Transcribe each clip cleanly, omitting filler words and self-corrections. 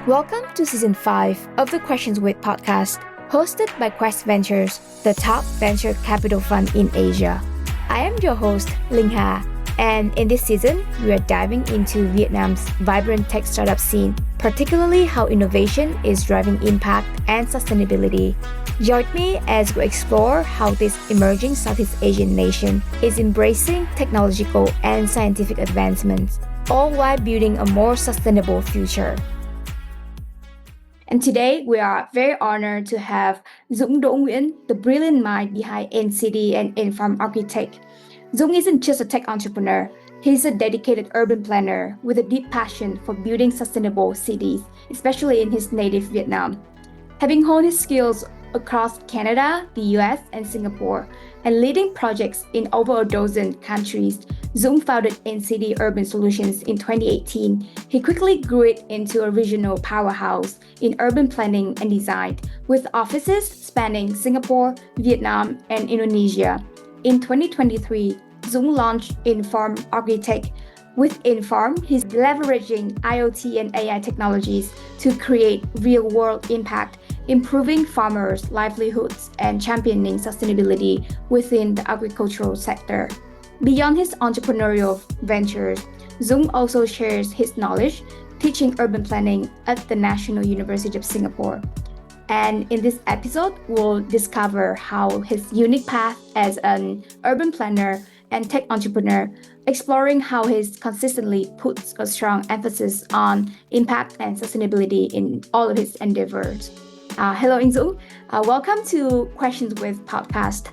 Welcome to Season 5 of the Questions With podcast, hosted by Quest Ventures, the top venture capital fund in Asia. I am your host, Linh, and in this season, we are diving into Vietnam's vibrant tech startup scene, particularly how innovation is driving impact and sustainability. Join me as we explore how this emerging Southeast Asian nation is embracing technological and scientific advancements, all while building a more sustainable future. And today, we are very honored to have Dzung Do Nguyen, the brilliant mind behind enCity and enFarm Agritech. Dzung isn't just a tech entrepreneur, he's a dedicated urban planner with a deep passion for building sustainable cities, especially in his native Vietnam. Having honed his skills across Canada, the US, and Singapore, and leading projects in over a dozen countries, Dzung founded enCity Urban Solutions in 2018. He quickly grew it into a regional powerhouse in urban planning and design, with offices spanning Singapore, Vietnam, and Indonesia. In 2023, Dzung launched enFarm Agritech. With enFarm, he's leveraging IoT and AI technologies to create real-world impact, improving farmers' livelihoods and championing sustainability within the agricultural sector. Beyond his entrepreneurial ventures, Dzung also shares his knowledge teaching urban planning at the National University of Singapore. And in this episode, we'll discover how his unique path as an urban planner and tech entrepreneur, exploring how he consistently puts a strong emphasis on impact and sustainability in all of his endeavors. Hello, Dzung. Welcome to Questions With podcast.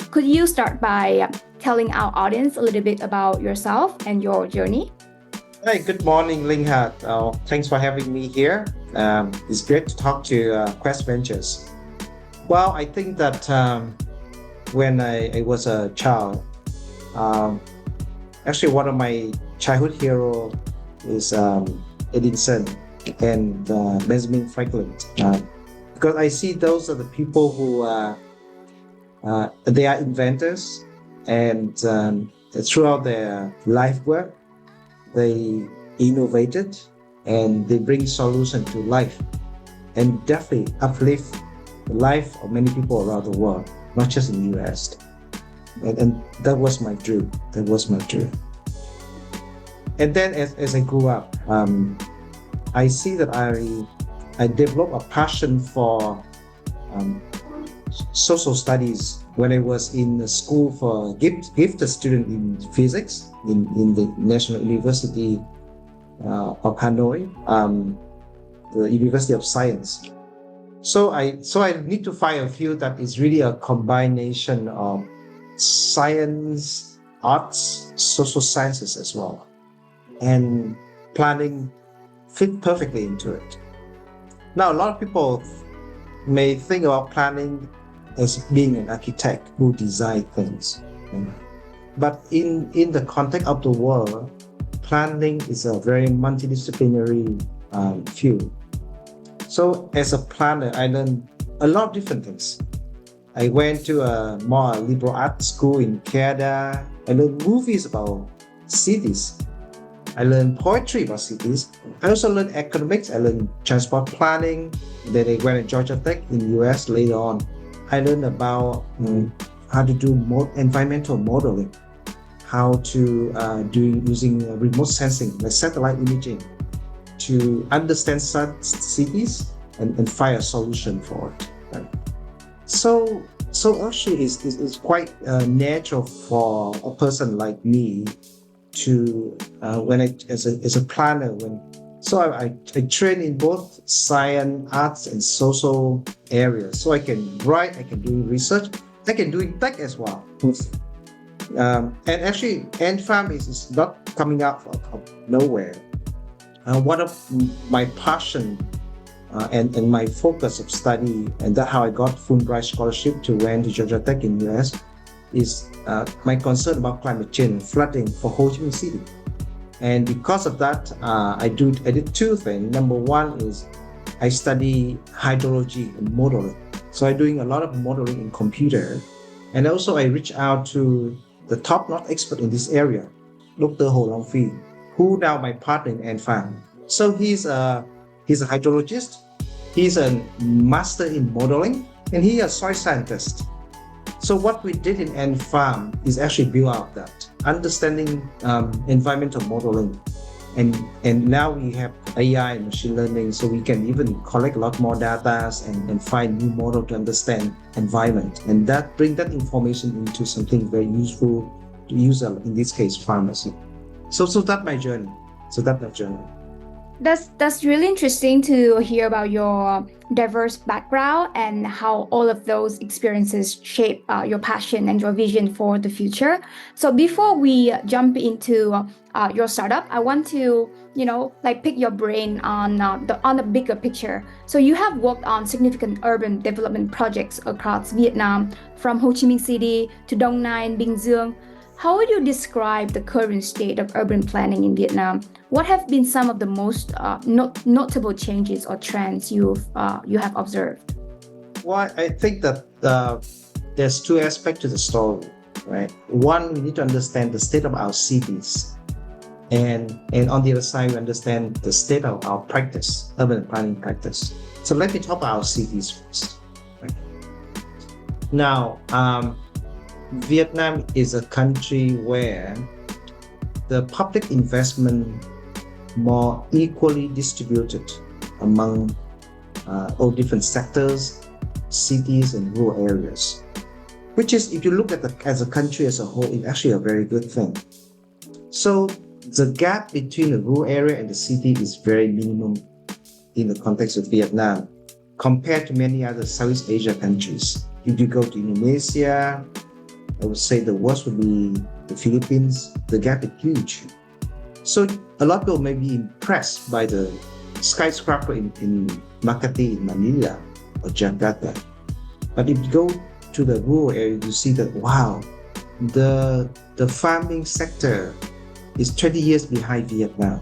Could you start by telling our audience a little bit about yourself and your journey? Hi, good morning, Linh. Thanks for having me here. It's great to talk to Quest Ventures. Well, I think that when I was a child, actually one of my childhood heroes is Edison and Benjamin Franklin. Because I see those are the people who they are inventors, and throughout their life work, they innovated and they bring solution to life and definitely uplift the life of many people around the world, not just in the US. And that was my dream. And then as I grew up, I see that I developed a passion for social studies when I was in school for gifted student in physics in the National University of Hanoi, the University of Science. So I need to find a field that is really a combination of science, arts, social sciences as well, and planning fit perfectly into it. Now, a lot of people may think about planning as being an architect who designs things. But in the context of the world, planning is a very multidisciplinary field. So as a planner, I learned a lot of different things. I went to a more liberal arts school in Canada. I learned movies about cities. I learned poetry about cities. I also learned economics. I learned transport planning. Then I went to Georgia Tech in the US later on. I learned about how to do environmental modeling, how to using remote sensing, like satellite imaging, to understand cities and find a solution for it. Right? So actually, it's quite natural for a person like me to when as a planner I train in both science, arts, and social areas. So I can write, I can do research, I can do tech as well. And actually, enFarm is not coming out of nowhere. One of my passion and my focus of study, and that's how I got Fulbright scholarship to went to Georgia Tech in the US, is my concern about climate change and flooding for Ho Chi Minh City. And because of that, I did two things. Number one is I study hydrology and modeling. So I'm doing a lot of modeling in computer. And also I reach out to the top-notch expert in this area, Dr. Ho Long Phi, who now my partner in enFarm. So he's a He's a hydrologist. He's a master in modeling, and he's a soil scientist. So what we did in enFarm is actually build out that understanding environmental modeling, and now we have AI and machine learning, so we can even collect a lot more data and find new model to understand environment, and that bring that information into something very useful to user, in this case farmers. So that's my journey. So that's my journey. That's really interesting to hear about your diverse background and how all of those experiences shape your passion and your vision for the future. So before we jump into your startup, I want to like pick your brain on the bigger picture. So you have worked on significant urban development projects across Vietnam, from Ho Chi Minh City to Dong Nai and Bình Dương. How would you describe the current state of urban planning in Vietnam? What have been some of the most notable changes or trends you have observed? Well, I think that there's two aspects to the story, right? One, we need to understand the state of our cities, and on the other side, we understand the state of our practice, urban planning practice. So let me talk about our cities first. Right? Now, Vietnam is a country where the public investment more equally distributed among all different sectors, cities, and rural areas, which is, if you look at as a country as a whole, it's actually a very good thing. So the gap between the rural area and the city is very minimum in the context of Vietnam compared to many other Southeast Asia countries. If you go to Indonesia, I would say the worst would be the Philippines. The gap is huge. So a lot of people may be impressed by the skyscraper in Makati, in Manila, or Jakarta. But if you go to the rural area, you see that, wow, the farming sector is 20 years behind Vietnam.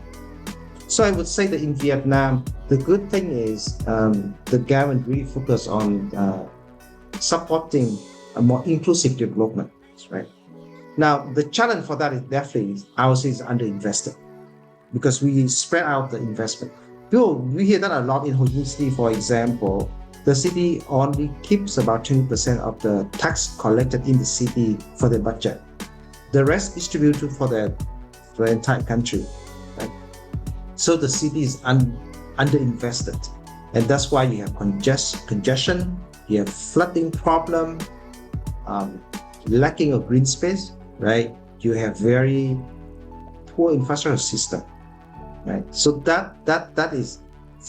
So I would say that in Vietnam, the good thing is the government really focus on supporting a more inclusive development, right? Now, the challenge for that is definitely our city is underinvested because we spread out the investment. We hear that a lot in Ho Chi Minh City, for example. The city only keeps about 20% of the tax collected in the city for the budget. The rest distributed for the entire country, right? So the city is underinvested, and that's why you have congestion, you have flooding problem, lacking of green space, right? You have very poor infrastructure system, right? So that is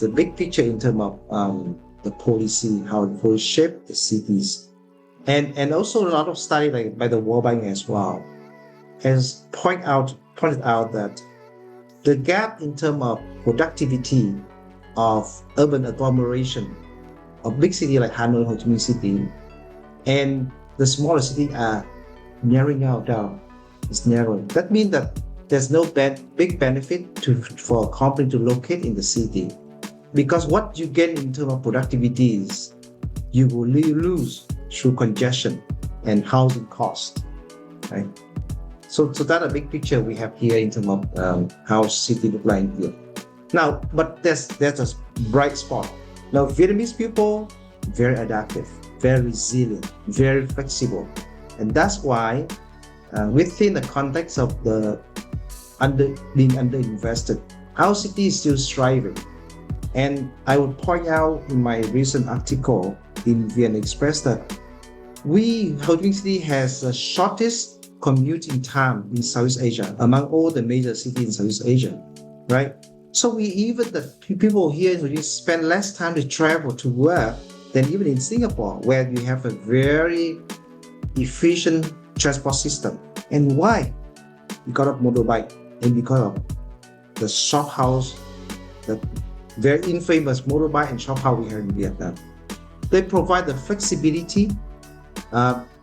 the big picture in terms of the policy, how it will shape the cities, and also a lot of study like by the World Bank as well has pointed out that the gap in terms of productivity of urban agglomeration of big city like Hanoi, Ho Chi Minh City, and the smaller city are narrowing out down. It's narrowing. That means that there's no big benefit for a company to locate in the city, because what you get in terms of productivity is you will lose through congestion and housing cost, right? So that's a big picture we have here in terms of how city look like here. Now, but there's a bright spot. Now, Vietnamese people, very adaptive, very resilient, very flexible. And that's why within the context of the being underinvested, our city is still thriving. And I would point out in my recent article in Vienna Express that Ho Chi Minh City has the shortest commuting time in Southeast Asia among all the major cities in Southeast Asia, right? So the people here in Ho Chi Minh spend less time to travel to work than even in Singapore, where you have a very efficient transport system. And why? Because of motorbike and because of the shop house, the very infamous motorbike and shop house we have in Vietnam. They provide the flexibility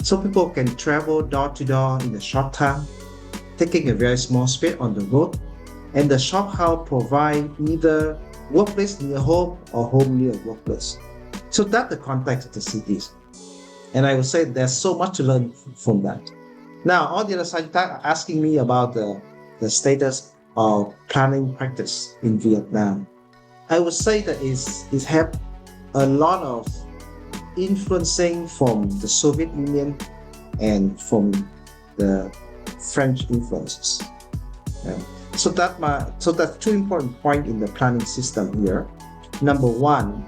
so people can travel door to door in a short time, taking a very small space on the road. And the shop house provide either workplace near home or home near workplace. So that's the context of the cities. And I would say there's so much to learn from that. Now, on the other side, asking me about the status of planning practice in Vietnam. I would say that it's have a lot of influencing from the Soviet Union and from the French influences. Yeah. So that's two important points in the planning system here. Number one,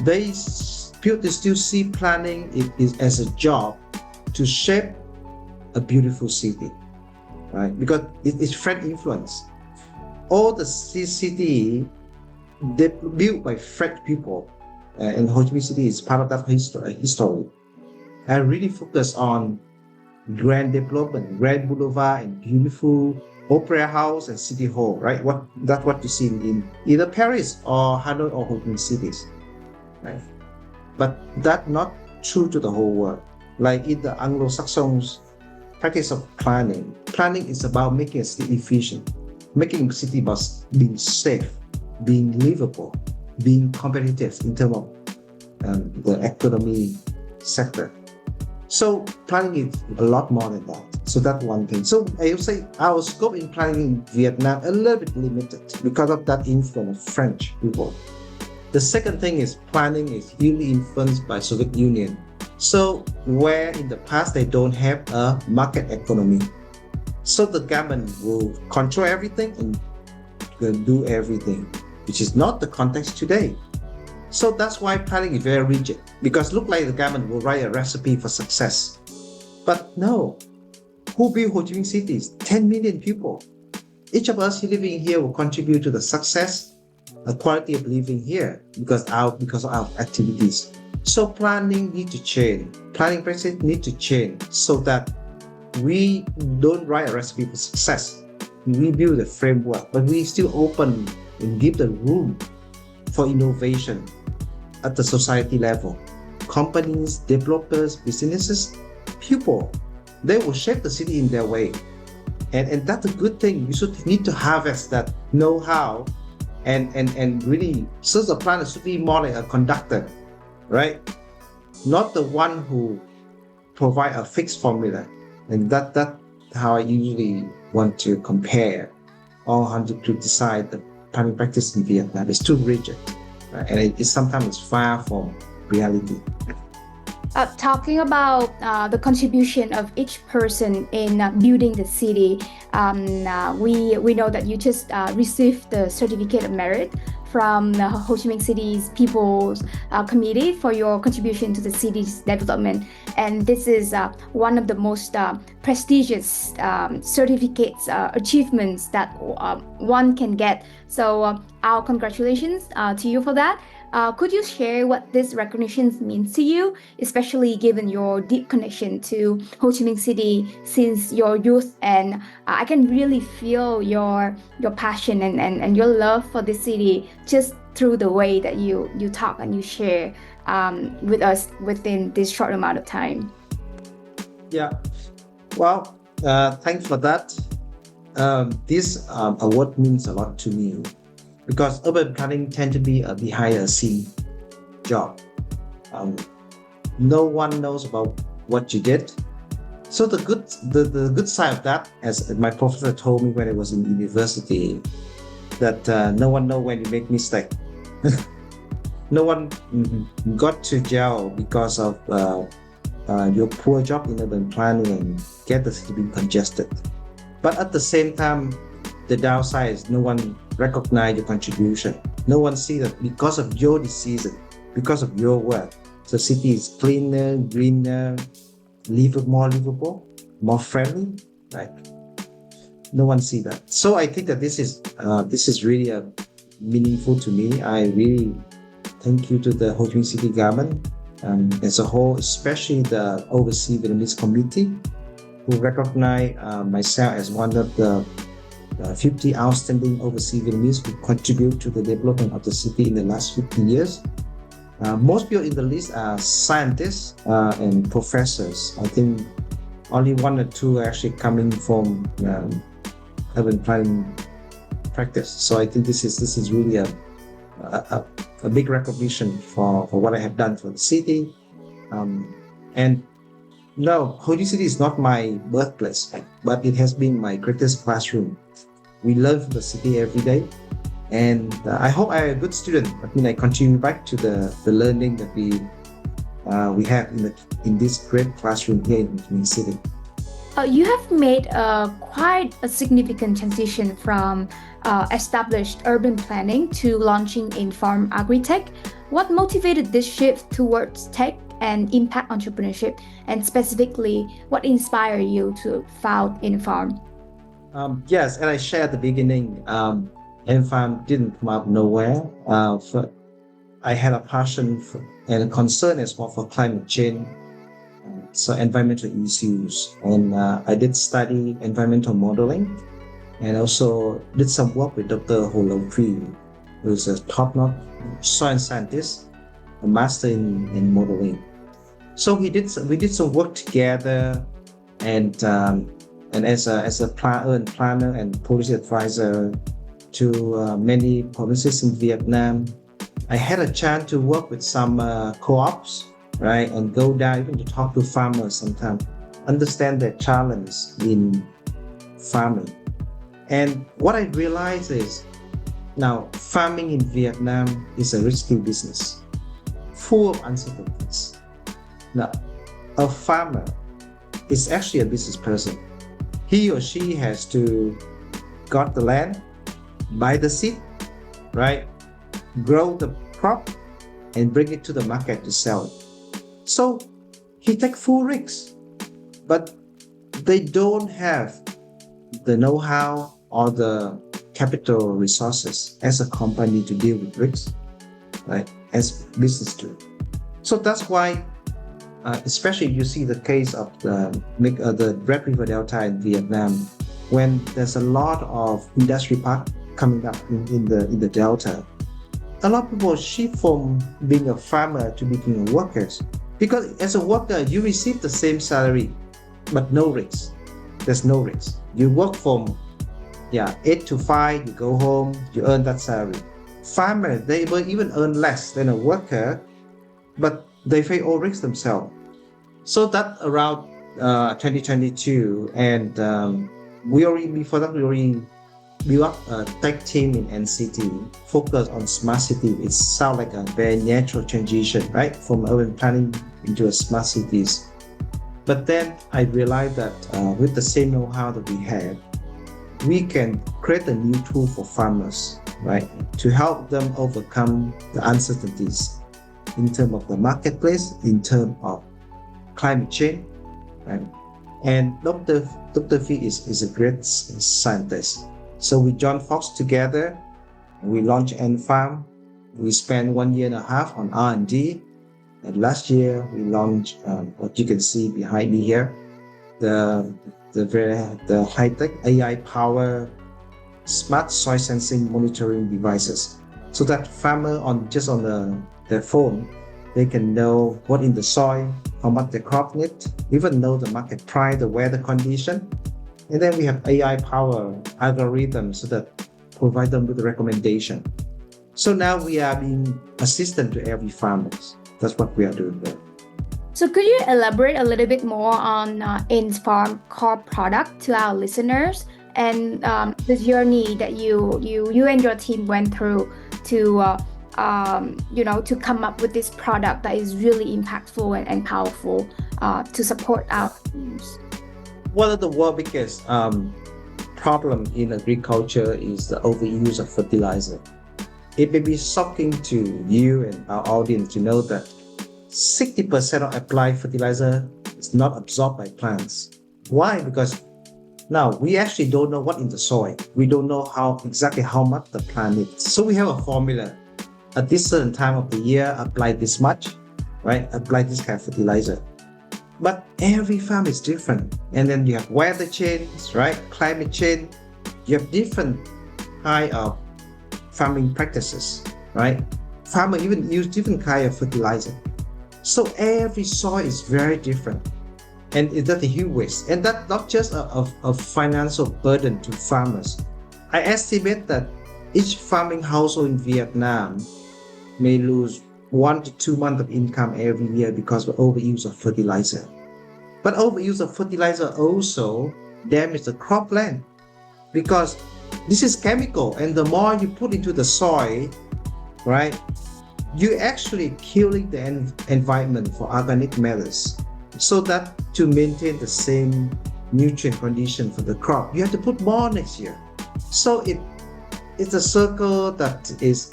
they still see planning is as a job to shape a beautiful city, right? Because it's French influence. All the city they built by French people, and Ho Chi Minh City is part of that history. And really focus on grand development, grand boulevard, and beautiful opera house and city hall, right? That's what you see in either Paris or Hanoi or Ho Chi Minh cities, right? But that's not true to the whole world. Like in the Anglo-Saxons practice of planning, planning is about making a city efficient, making a city about being safe, being livable, being competitive in terms of the economy sector. So planning is a lot more than that. So that's one thing. So I would say our scope in planning in Vietnam a little bit limited because of that influence of French people. The second thing is planning is really influenced by Soviet Union. So where in the past they don't have a market economy. So the government will control everything and will do everything, which is not the context today. So that's why planning is very rigid, because look like the government will write a recipe for success. But no, who built Ho Chi Minh cities? 10 million people. Each of us living here will contribute to the success, the quality of living here because of our activities. So planning need to change. Planning practices need to change so that we don't write a recipe for success. We build a framework, but we still open and give the room for innovation at the society level. Companies, developers, businesses, people, they will shape the city in their way. And that's a good thing. We should need to harvest that know-how and really, so the planner should be more like a conductor, right? Not the one who provide a fixed formula. And that's how I usually want to compare or how to decide the planning practice in Vietnam. It's too rigid. And it sometimes far from reality. Talking about the contribution of each person in building the city, we know that you just received the certificate of merit from the Ho Chi Minh City's People's Committee for your contribution to the city's development. And this is one of the most prestigious certificates, achievements that one can get. So our congratulations to you for that. Could you share what this recognition means to you, especially given your deep connection to Ho Chi Minh City since your youth? And I can really feel your passion and your love for the city just through the way that you talk and you share with us within this short amount of time. Yeah. Well, thanks for that. This award means a lot to me because urban planning tend to be a behind the scene job. No one knows about what you did. So the good side of that, as my professor told me when I was in university, that no one know when you make mistake. No one got to jail because of your poor job in urban planning and get the city being congested. But at the same time, the downside is no one recognize your contribution. No one see that because of your decision, because of your work, the city is cleaner, greener, more livable, more friendly, right? No one see that. So I think that this is really meaningful to me. I really thank you to the Ho Chi Minh City government as a whole, especially the Overseas Vietnamese Committee, who recognize myself as one of the 50 outstanding overseas Vietnamese who contribute to the development of the city in the last 50 years. Most people in the list are scientists and professors. I think only one or two are actually coming from urban planning practice. So I think this is really a big recognition for what I have done for the city. And no, Ho Chi Minh City is not my birthplace, but it has been my greatest classroom. We learn from the city every day, And I hope I'm a good student. I mean, I contribute back to the learning that we have in this great classroom here in enCity. You have made quite a significant transition from established urban planning to launching enFarm Agritech. What motivated this shift towards tech and impact entrepreneurship, and specifically, what inspired you to found enFarm? Yes, and I shared at the beginning, enFarm didn't come out of nowhere. I had a passion and a concern as well for climate change, so environmental issues. And I did study environmental modeling and also did some work with Dr. Ho Long Pri, who's a top-notch soil scientist, a master in modeling. So we did some work together, and as a urban planner and policy advisor to many provinces in Vietnam, I had a chance to work with some co-ops, right, and go down even to talk to farmers sometimes, understand their challenge in farming. And what I realized is now farming in Vietnam is a risky business, full of uncertainties. Now, a farmer is actually a business person. He or she has to got the land, buy the seed, right? Grow the crop and bring it to the market to sell it. So he take full risks, but they don't have the know-how or the capital resources as a company to deal with risks, right? As business do. So that's why, especially you see the case of the Red River Delta in Vietnam, when there's a lot of industry park coming up in the Delta. A lot of people shift from being a farmer to becoming workers, because as a worker you receive the same salary but no risk. There's no risk. You work from 8 to 5, you go home, you earn that salary. Farmer, they will even earn less than a worker, but they face all risks themselves. So that around 2022, and before that we already built up a tech team in enCity focused on smart city. It sounds like a very natural transition, right, from urban planning into a smart cities. But then I realized that with the same know-how that we have, we can create a new tool for farmers, right, to help them overcome the uncertainties in terms of the marketplace, in terms of climate change, right? And Dr. Phi is a great scientist. So we joined Fox together, we launched enFarm. We spent 1.5 years on R&D, and last year we launched what you can see behind me here, the high-tech AI-powered smart soil sensing monitoring devices, so that farmer on their phone, they can know what in the soil, how much the crop needs, even know the market price, the weather condition. And then we have AI-powered algorithms so that provide them with a recommendation. So now we are being assistant to every farmer. That's what we are doing there. So could you elaborate a little bit more on enFarm core product to our listeners, and the journey that you and your team went through to to come up with this product that is really impactful and powerful to support our teams? One of the world's biggest problem in agriculture is the overuse of fertilizer. It may be shocking to you and our audience to know that 60% of applied fertilizer is not absorbed by plants. Why? Because now we actually don't know what in the soil. We don't know exactly how much the plant needs. So we have a formula. At this certain time of the year, apply this much, right? Apply this kind of fertilizer. But every farm is different. And then you have weather change, right? Climate change. You have different kind of farming practices, right? Farmer even use different kind of fertilizer. So every soil is very different. And that's a huge waste. And that's not just a financial burden to farmers. I estimate that each farming household in Vietnam may lose 1 to 2 months of income every year because of overuse of fertilizer. But overuse of fertilizer also damages the cropland, because This is chemical, and the more you put into the soil, right, you actually killing the environment for organic matters. So that to maintain the same nutrient condition for the crop, you have to put more next year. So it's a circle that is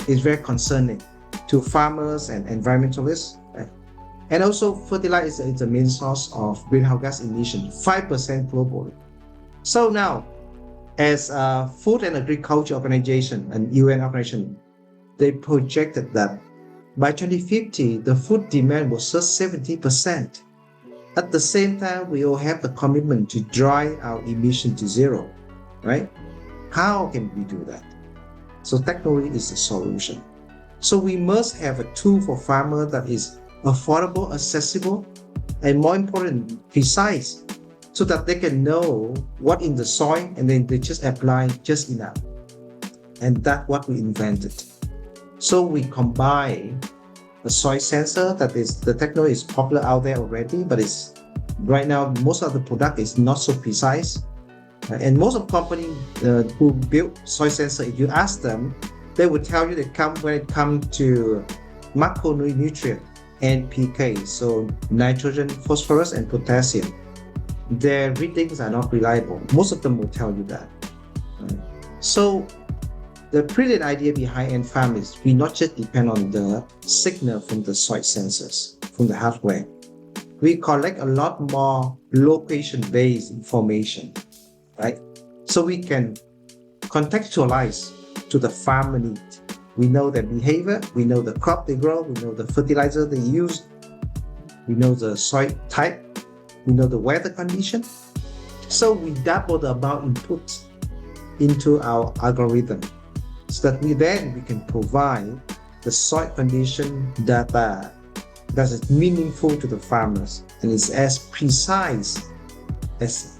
very concerning to farmers and environmentalists. Right? And also fertilizer is the main source of greenhouse gas emission, 5% globally. So now, as a Food and Agriculture Organization, an UN organization, they projected that by 2050, the food demand will surge 70%. At the same time, we all have the commitment to drive our emission to zero, right? How can we do that? So technology is the solution. So we must have a tool for farmer that is affordable, accessible, and more important, precise, so that they can know what in the soil and then they just apply just enough. And that's what we invented. So we combine the soil sensor, that is the technology is popular out there already, but it's right now most of the product is not so precise. And most of companies who build soil sensor, if you ask them, they will tell you that when it comes to macronutrient NPK, so nitrogen, phosphorus, and potassium, their readings are not reliable. Most of them will tell you that. Right? So the brilliant idea behind enFarm is we not just depend on the signal from the soil sensors, from the hardware. We collect a lot more location-based information, right? So we can contextualize to the farmer need. We know their behavior, we know the crop they grow, we know the fertilizer they use, we know the soil type, we know the weather condition. So we double the amount input into our algorithm so that we can provide the soil condition data that is meaningful to the farmers and is as precise as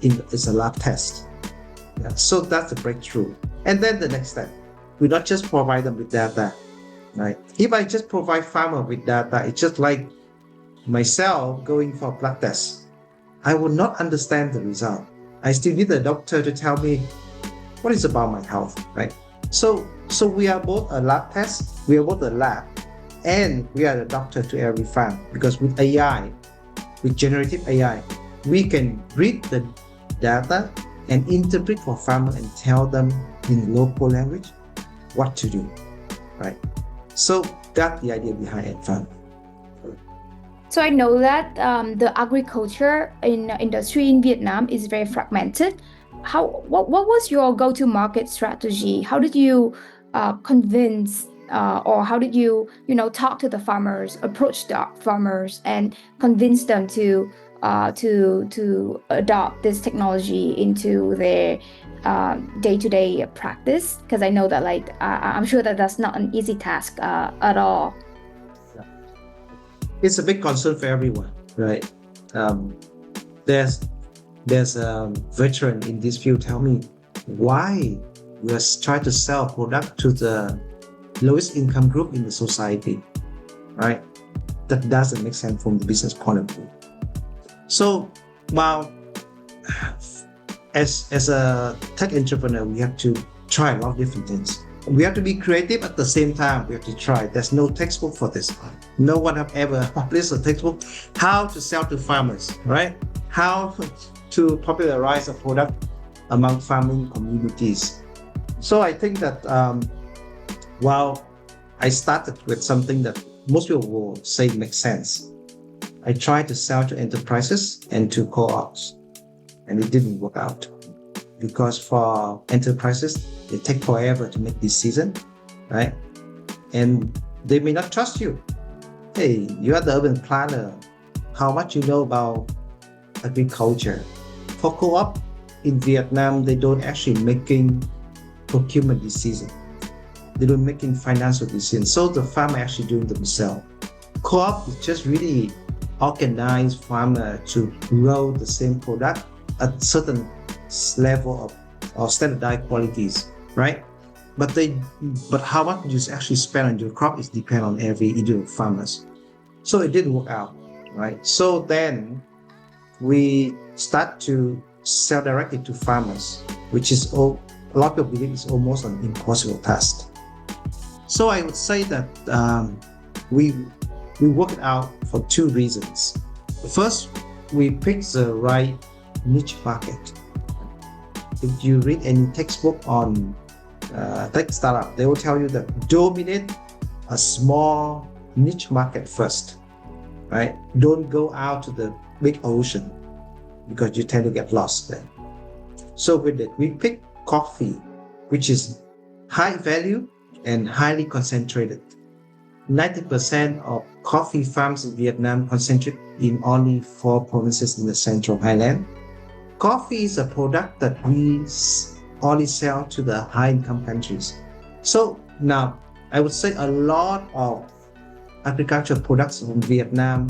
a lab test. Yeah, so that's the breakthrough. And then the next step, we not just provide them with data, right? If I just provide farmer with data, it's just like myself going for a blood test. I will not understand the result. I still need the doctor to tell me what is about my health, right? So we are both a lab test, we are both a lab, and we are the doctor to every farm, because with AI, with generative AI, we can read the data and interpret for farmer and tell them in local language what to do, right? So that's the idea behind enFarm. So I know that the agriculture industry in Vietnam is very fragmented. What was your go-to-market strategy? How did you convince or how did you talk to the farmers, approach the farmers, and convince them to adopt this technology into their day-to-day practice? Because I know that I'm sure that that's not an easy task at all. It's a big concern for everyone, right? There's a veteran in this field tell me why we are trying to sell product to the lowest income group in the society, right? That doesn't make sense from the business point of view. So while as a tech entrepreneur, we have to try a lot of different things. We have to be creative at the same time. We have to try. There's no textbook for this. No one have ever published a textbook how to sell to farmers, right? How to popularize a product among farming communities. So I think that while I started with something that most people will say makes sense, I tried to sell to enterprises and to co-ops, and it didn't work out. Because for enterprises, they take forever to make decision, right? And they may not trust you. Hey, you are the urban planner. How much you know about agriculture? For co-op in Vietnam, they don't actually making procurement decision. They don't making financial decisions. So the farmer actually doing themselves. Co-op is just really organized farmer to grow the same product at certain level of standardized qualities, right? But how much you actually spend on your crop is depend on every individual farmers. So it didn't work out, right? So then we start to sell directly to farmers, which is a lot of people believe it's almost an impossible task. So I would say that we work it out for two reasons. First, we pick the right niche market. If you read any textbook on tech startup, they will tell you that dominate a small niche market first, right? Don't go out to the big ocean because you tend to get lost there. So with it, we pick coffee, which is high value and highly concentrated. 90% of coffee farms in Vietnam concentrate in only 4 provinces in the Central Highland. Coffee is a product that we only sell to the high-income countries. So now, I would say a lot of agricultural products from Vietnam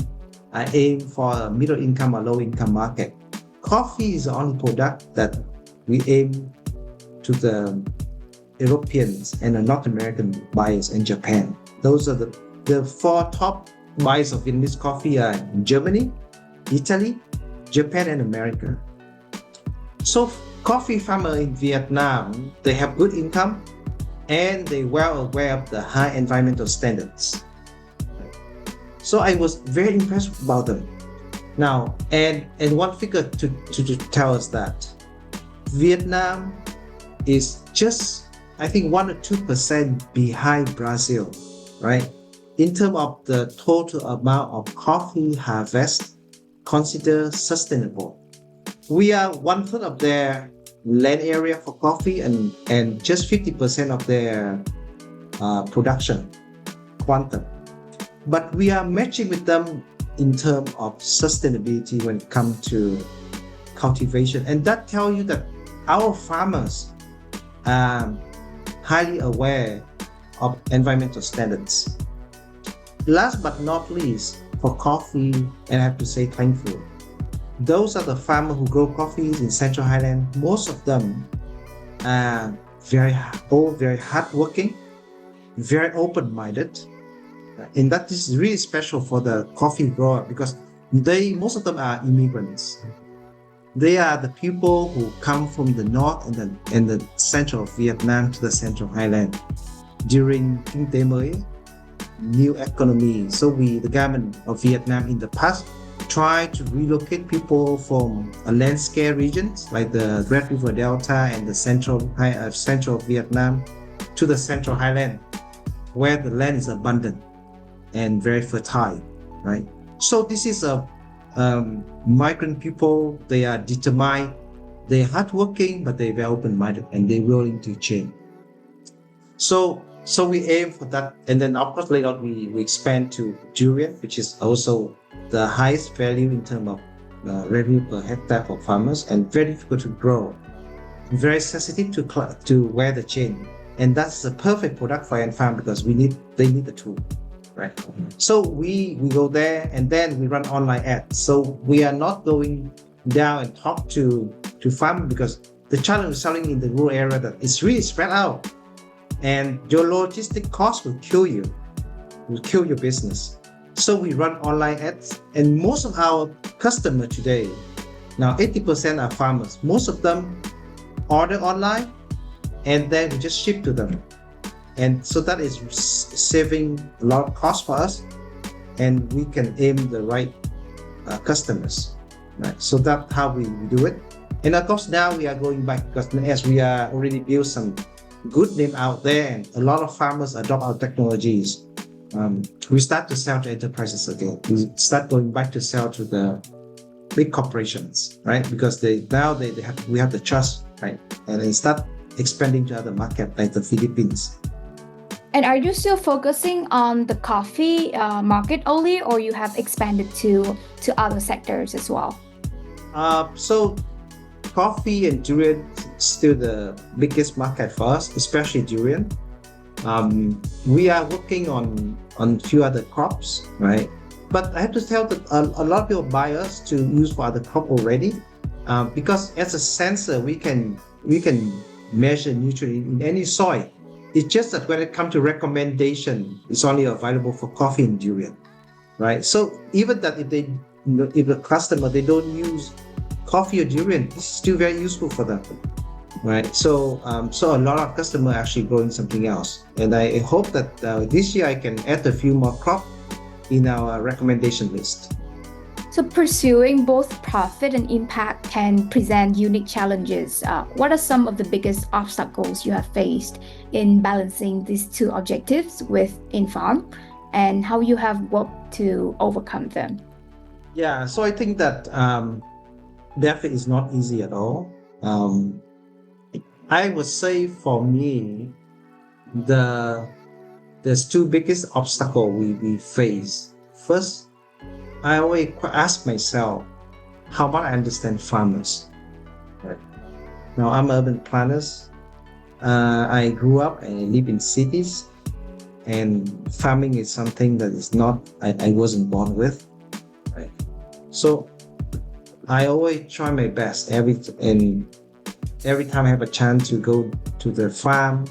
are aimed for a middle-income or low-income market. Coffee is the only product that we aim to the Europeans and the North American buyers in Japan. Those are the 4 top buyers of Vietnamese coffee are Germany, Italy, Japan, and America. So coffee farmers in Vietnam, they have good income and they well aware of the high environmental standards. So I was very impressed about them. Now, and one figure to tell us that Vietnam is just, I think, 1 or 2% behind Brazil, right? In terms of the total amount of coffee harvest considered sustainable. We are 1/3 of their land area for coffee and just 50% of their production quantum. But we are matching with them in terms of sustainability when it comes to cultivation. And that tells you that our farmers are highly aware of environmental standards. Last but not least, for coffee, and I have to say thankful, those are the farmers who grow coffees in Central Highland. Most of them are very hardworking, very open-minded, and that is really special for the coffee grower because most of them are immigrants. They are the people who come from the north and the central of Vietnam to the Central Highland during Kinh tế mới, new economy. So the government of Vietnam in the past tried to relocate people from landscape regions like the Red River Delta and the central Vietnam to the Central Highland, where the land is abundant and very fertile, right? So this is a migrant people. They are determined, they're hardworking, but they're very open-minded and they're willing to change. So we aim for that, and then of course later on we expand to durian, which is also the highest value in terms of revenue per hectare for farmers and very difficult to grow, very sensitive to wear the chain, and that's the perfect product for enFarm because they need the tool, right? So we go there and then we run online ads. So we are not going down and talk to farmers because the challenge of selling in the rural area that it's really spread out, and your logistic cost will kill your business. So we run online ads, and most of our customers today, now 80% are farmers. Most of them order online and then we just ship to them. And so that is saving a lot of cost for us, and we can aim the right customers, right? So that's how we do it. And of course now we are going back because as we are already built some good name out there and a lot of farmers adopt our technologies, we start to sell to enterprises again. We start going back to sell to the big corporations, right? Because we have the trust, right? And then start expanding to other markets like the Philippines. And are you still focusing on the coffee market only, or you have expanded to other sectors as well? So coffee and durian still the biggest market for us, especially durian. We are working on a few other crops, right? But I have to tell that a lot of people buy us to use for other crop already, because as a sensor we can measure nutrient in any soil. It's just that when it comes to recommendation, it's only available for coffee and durian, right? So even that if the customer they don't use coffee or durian, it's still very useful for them. right? So a lot of customer actually growing something else, and I hope that this year I can add a few more crop in our recommendation list. So, pursuing both profit and impact can present unique challenges. What are some of the biggest obstacles you have faced in balancing these two objectives with enFarm, and how you have worked to overcome them? Yeah, so I think that definitely is not easy at all. I would say for me, the there's two biggest obstacle we face. First, I always ask myself how much I understand farmers. Right? Now I'm urban planners. I grew up and I live in cities, and farming is something that is not I wasn't born with. Right? So I always try my best every time I have a chance to go to the farm,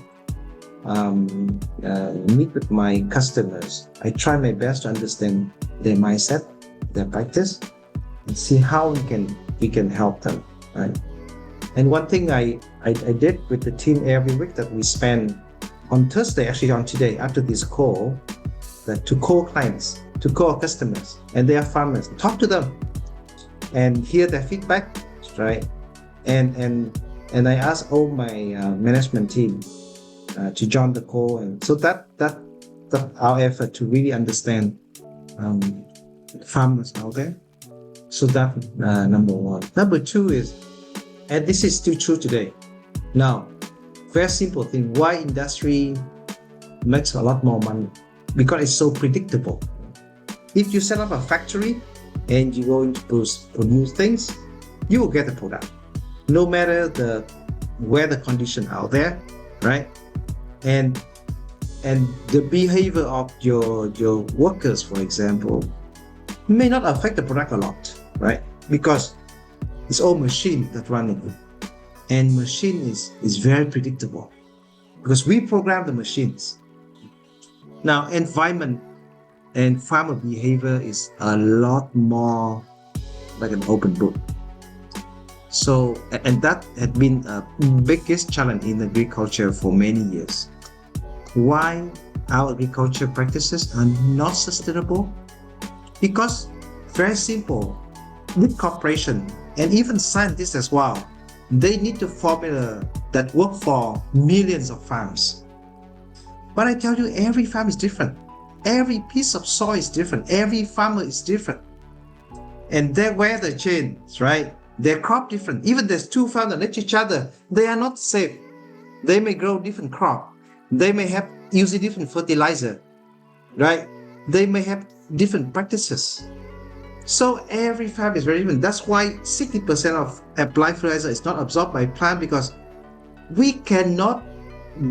meet with my customers. I try my best to understand their mindset, their practice, and see how we can help them. Right. And one thing I did with the team every week that we spend on Thursday, actually on today after this call, that to call clients, to call customers, and they are farmers, talk to them, and hear their feedback, right? And I ask all my management team to join the call, and so that our effort to really understand farmers out there. So that number one. Number two is, and this is still true today. Now, very simple thing. Why industry makes a lot more money? Because it's so predictable. If you set up a factory and you're going to produce things, you will get the product, no matter the weather condition out there, right? And the behavior of your workers, for example, may not affect the product a lot, right? Because it's all machine that running, and machine is very predictable because we program the machines. Now, environment and farmer behavior is a lot more like an open book. So, and that had been a biggest challenge in agriculture for many years. Why our agriculture practices are not sustainable? Because very simple, with corporation and even scientists as well, they need to formula that work for millions of farms. But I tell you, every farm is different. Every piece of soil is different. Every farmer is different. And their weather changes, right? Their crop different. Even there's two farmers next to each other, they are not safe. They may grow different crop. They may have using different fertilizer, right? They may have different practices. So every farm is very different. That's why 60% of applied fertilizer is not absorbed by plant, because we cannot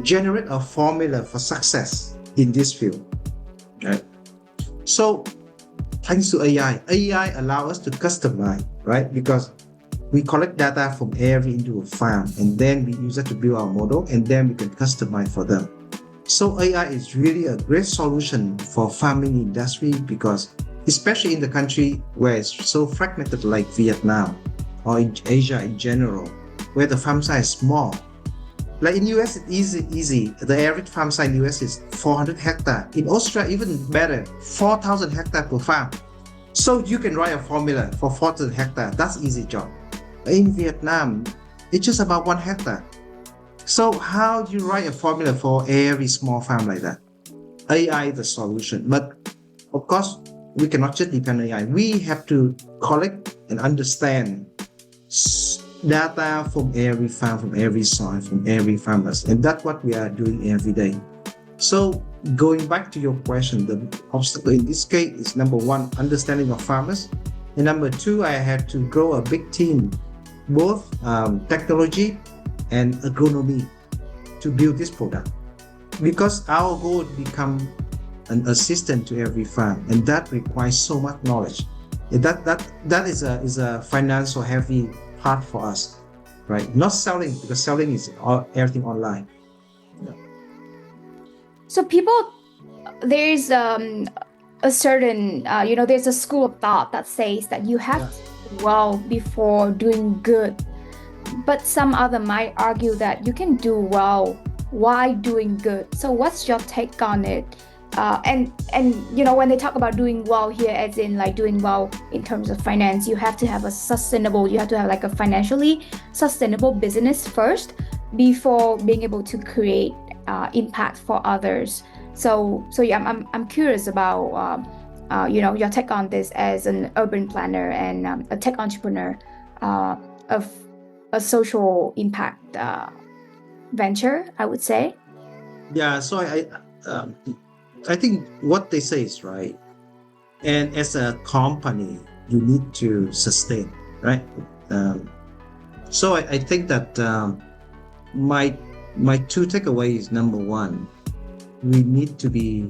generate a formula for success in this field. Right? So thanks to AI allow us to customize, right? Because we collect data from every individual farm, and then we use it to build our model, and then we can customize for them. So AI is really a great solution for farming industry, because especially in the country where it's so fragmented like Vietnam or in Asia in general, where the farm size is small. Like in US, it's easy. The average farm size in US is 400 hectares. In Australia, even better, 4,000 hectares per farm. So you can write a formula for 4,000 hectares. That's easy job. In Vietnam, it's just about 1 hectare. So how do you write a formula for every small farm like that? AI is the solution. But of course, we cannot just depend on AI. We have to collect and understand data from every farm, from every soil, from every farmers. And that's what we are doing every day. So going back to your question, the obstacle in this case is number one, understanding of farmers. And number two, I had to grow a big team, both technology and agronomy, to build this product. Because our goal is to become an assistant to every farm, and that requires so much knowledge. And that is a financial heavy part for us, right? Not selling, because selling is everything online. Yeah. So there's a certain, there's a school of thought that says that you have to do well before doing good. But some other might argue that you can do well while doing good. So what's your take on it? And when they talk about doing well here, as in like doing well in terms of finance, you have to have like a financially sustainable business first before being able to create impact for others. So yeah, I'm curious about your take on this as an urban planner and a tech entrepreneur of a social impact venture, I would say. Yeah, so I think what they say is right. And as a company, you need to sustain, right? Um, so I think that my my two takeaways. Number one, we need to be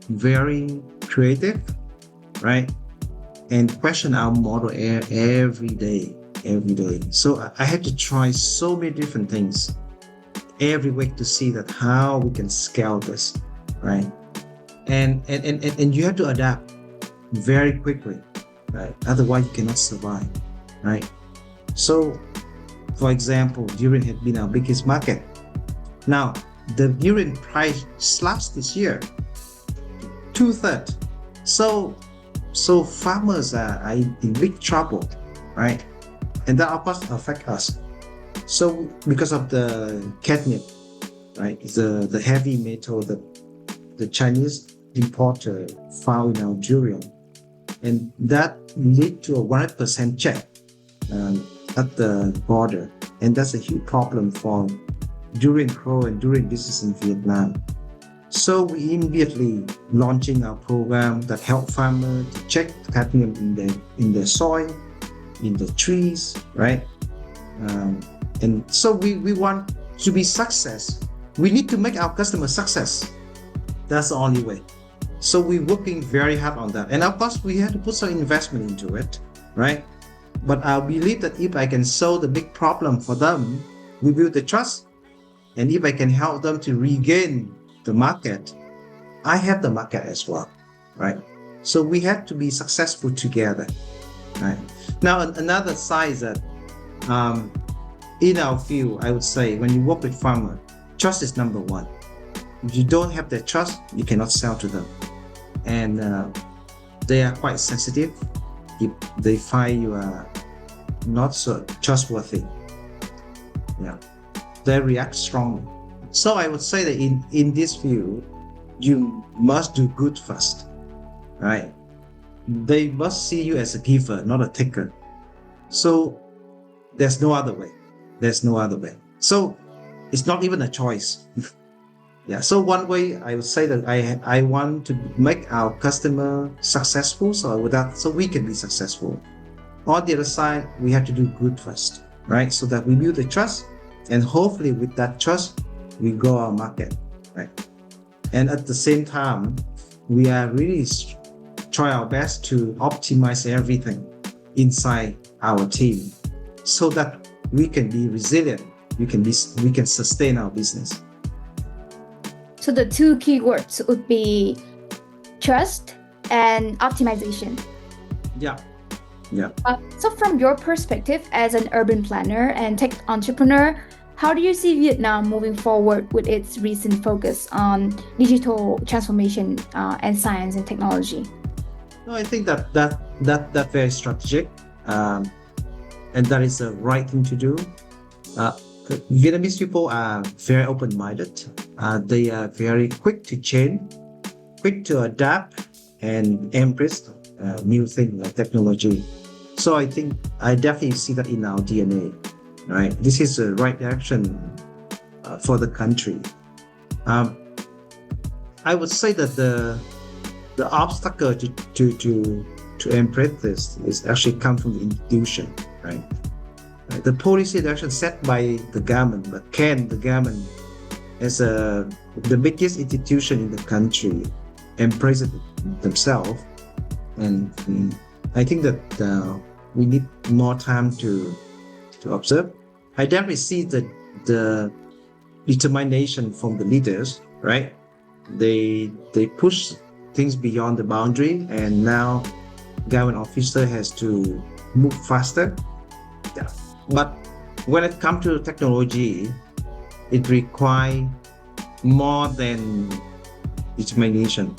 very creative, right? And question our model every day, every day. So I had to try so many different things every week to see that how we can scale this, right? And you have to adapt very quickly, right? Otherwise you cannot survive, right? So for example, durian had been our biggest market. Now the durian price slashed this year 2/3. So farmers are in big trouble, right? And that of course affect us. So because of the catnip, right? The heavy metal that the Chinese importer found in our durian, and that lead to a 100% check at the border, and that's a huge problem for durian grow and durian business in Vietnam. So we immediately launching our program that help farmers to check the cadmium in the soil, in the trees, right? And so we want to be success. We need to make our customers success. That's the only way. So we're working very hard on that. And of course, we have to put some investment into it, right? But I believe that if I can solve the big problem for them, we build the trust. And if I can help them to regain the market, I have the market as well, right? So we have to be successful together, right? Now, another side is that in our field, I would say when you work with farmer, trust is number one. If you don't have that trust, you cannot sell to them. And they are quite sensitive. If they find you are not so trustworthy, yeah, they react strongly. So I would say that in this field, you must do good first, right? They must see you as a giver, not a taker. So there's no other way. There's no other way. So it's not even a choice. Yeah. So one way I would say that I want to make our customer successful, so we can be successful. On the other side, we have to do good first, right? So that we build the trust, and hopefully with that trust, we grow our market, right? And at the same time, we are really try our best to optimize everything inside our team, so that we can be resilient. We can sustain our business. So the two keywords would be trust and optimization. Yeah. Yeah. So from your perspective as an urban planner and tech entrepreneur, how do you see Vietnam moving forward with its recent focus on digital transformation and science and technology? No, I think that very strategic, and that is the right thing to do. Vietnamese people are very open-minded. They are very quick to change, quick to adapt, and embrace new things like technology. So I think I definitely see that in our DNA. Right, this is the right direction for the country. I would say that the obstacle to embrace this is actually come from the institution, right? The policy direction set by the government, but can the government, as the biggest institution in the country, embrace it themselves? And I think that we need more time to observe. I definitely see the determination from the leaders, right? They push things beyond the boundary, and now government officer has to move faster. Yeah. But when it comes to technology, it requires more than determination.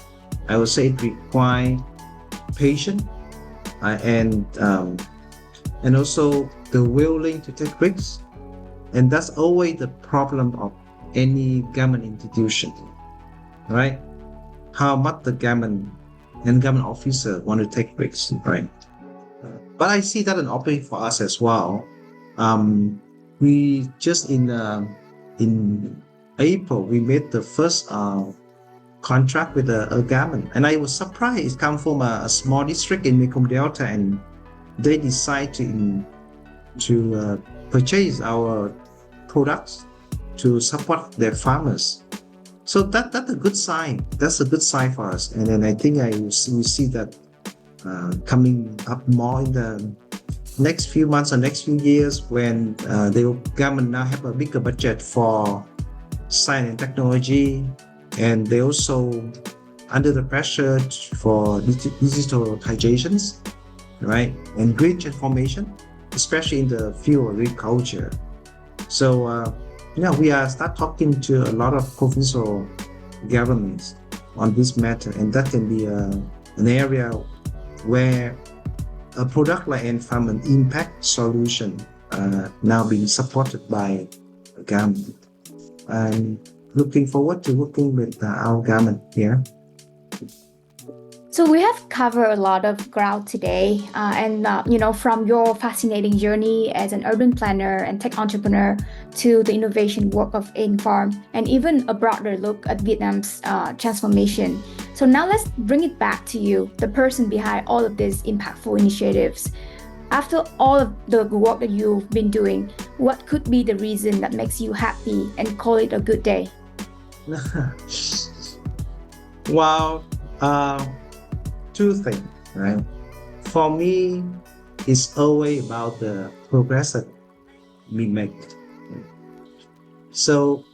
I would say it requires patience and also the willing to take risks. And that's always the problem of any government institution, right? How much the government and government officer want to take risks, right? But I see that an opportunity for us as well. We just in April we made the first contract with a government, and I was surprised. It come from a small district in Mekong Delta, and they decide to purchase our products to support their farmers. So that's a good sign. That's a good sign for us. And then I think we see that coming up more in the next few months or next few years when the government now have a bigger budget for science and technology, and they also under the pressure for digitalizations, right, and green transformation, especially in the field of agriculture. So we are start talking to a lot of provincial governments on this matter, and that can be an area where a product like enFarm, an impact solution, now being supported by the government. I'm looking forward to working with our government here. So we have covered a lot of ground today, and from your fascinating journey as an urban planner and tech entrepreneur to the innovation work of enFarm, and even a broader look at Vietnam's transformation. So now let's bring it back to you, the person behind all of these impactful initiatives. After all of the work that you've been doing, what could be the reason that makes you happy and call it a good day? Well, two things, right? For me, it's always about the progress that we make. So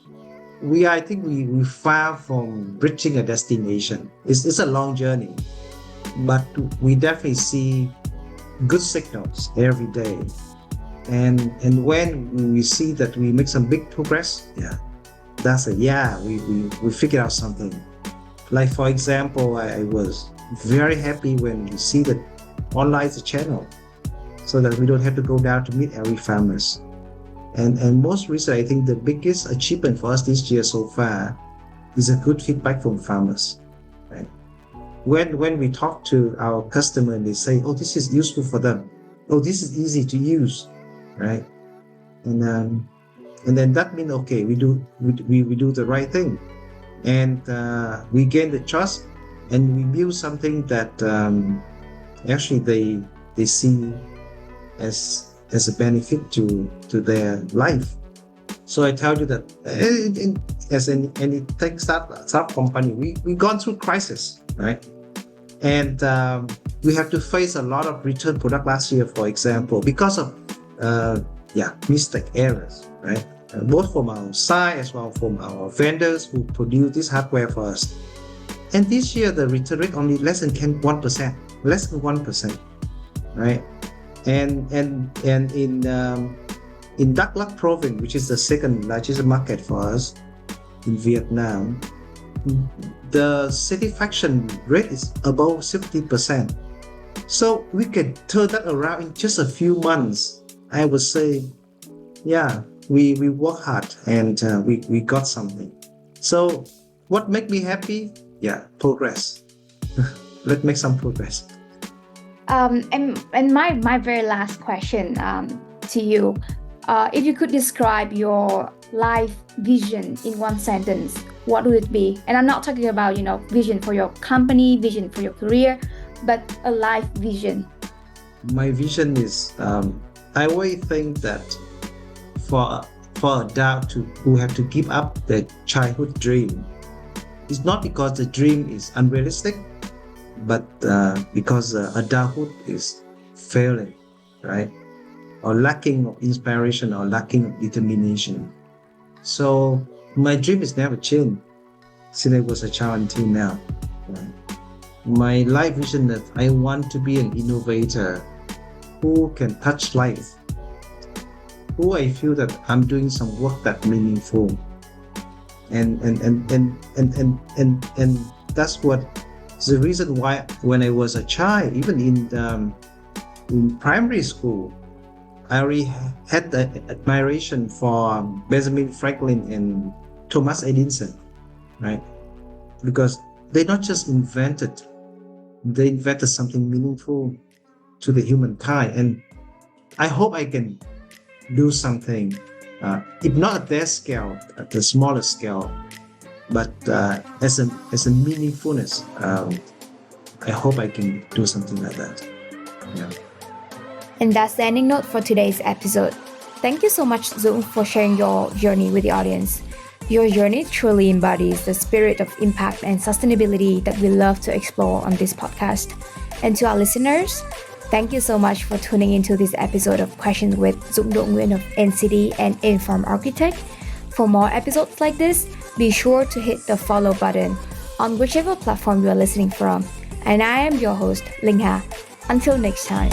I think we far from reaching a destination. It's a long journey, but we definitely see good signals every day. And when we see that we make some big progress, that's we figured out something. Like for example, I was very happy when we see that online is a channel, so that we don't have to go down to meet every farmers. And most recently, I think the biggest achievement for us this year so far is a good feedback from farmers. Right? When we talk to our customer and they say, "Oh, this is useful for them. Oh, this is easy to use," right? And then that means okay, we do the right thing, and we gain the trust, and we build something that actually they see as a benefit to their life. So I tell you that as any tech startup company, we gone through crisis, right? And we have to face a lot of return product last year, for example, because of mistake errors, right? Both from our side as well from our vendors who produce this hardware for us. And this year the return rate only less than 1%, right? And in Dak Lak province, which is the second largest market for us in Vietnam, the satisfaction rate is above 70%. So we can turn that around in just a few months. I would say, we work hard and we got something. So what make me happy? Progress. Let's make some progress. And my very last question to you, if you could describe your life vision in one sentence, what would it be? And I'm not talking about vision for your company, vision for your career, but a life vision. My vision is I always think that for adults who have to give up their childhood dream, it's not because the dream is unrealistic, but because adulthood is failing, right? Or lacking of inspiration or lacking of determination. So my dream has never changed since I was a child until now. Right? My life vision that I want to be an innovator who can touch life who I feel that I'm doing some work that meaningful. And that's what the reason why when I was a child, even in primary school, I already had the admiration for Benjamin Franklin and Thomas Edison, right? Because they not just invented, they invented something meaningful to the humankind. And I hope I can do something, if not at their scale, at the smaller scale, but as a meaningfulness. I hope I can do something like that. Yeah. And that's the ending note for today's episode. Thank you so much, Dzung, for sharing your journey with the audience. Your journey truly embodies the spirit of impact and sustainability that we love to explore on this podcast. And to our listeners, thank you so much for tuning into this episode of Questions with Dzung Do Nguyen of enCity and enFarm Architect. For more episodes like this, be sure to hit the follow button on whichever platform you are listening from. And I am your host, Linh. Until next time.